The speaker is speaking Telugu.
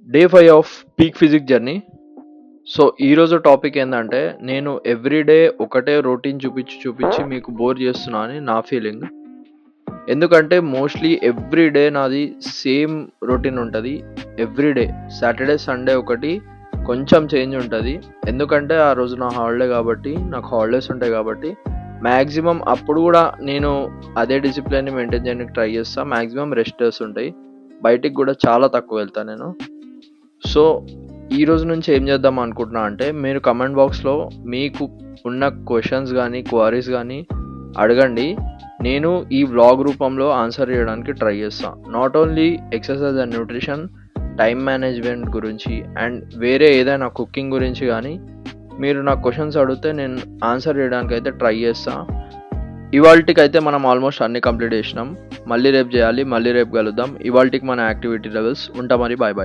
Day 5 off peak physics journey. So, ఈరోజు టాపిక్ ఏందంటే, నేను ఎవ్రీడే ఒకటే రొటీన్ చూపిచ్చి మీకు బోర్ చేస్తున్నా అని నా ఫీలింగ్. ఎందుకంటే, మోస్ట్‌లీ ఎవ్రీడే నాది సేమ్ రొటీన్ ఉంటది. ఎవ్రీడే సాటర్‌డే, సండే ఒకటి కొంచెం చేంజ్ ఉంటది. ఎందుకంటే, ఆ రోజు నా హాలిడే కాబట్టి, నాకు హాలిడేస్ ఉంటాయి కాబట్టి, మాక్సిమం అప్పుడు గూడా నేను అదే డిసిప్లిన్‌ని మెయింటైన్ చేయడానికి ట్రై చేస్తా. మాక్సిమం రెస్ట్ డేస్ ఉంటాయి. బయటికి గూడా చాలా తక్కువ వెళ్తా నేను. సో, ఈ రోజు నుంచి ఏం చేద్దాం అనుకుంటున్నా అంటే, మీరు కమెంట్ బాక్స్‌లో మీకు ఉన్న క్వెషన్స్ గానీ, క్వరీస్ గానీ అడగండి. నేను ఈ వ్లాగ్ రూపంలో ఆన్సర్ చేయడానికి ట్రై చేస్తా. Not only exercise and nutrition, time management గురించి అండ్ వేరే ఏదైనా కుకింగ్ గురించి గానీ, మీరు నాకు క్వెషన్స్ అడిగితే నేను ఆన్సర్ చేయడానికైతే ట్రై చేస్తా. ఇవాల్టికైతే మనం ఆల్మోస్ట్ అన్నీ కంప్లీట్ చేసినాం. మళ్ళీ రేపు చేయాలి. మళ్ళీ రేపు కలుద్దాం. ఇవాల్టికి మన యాక్టివిటీ లెవెల్స్. ఉంటా మరి. Bye bye.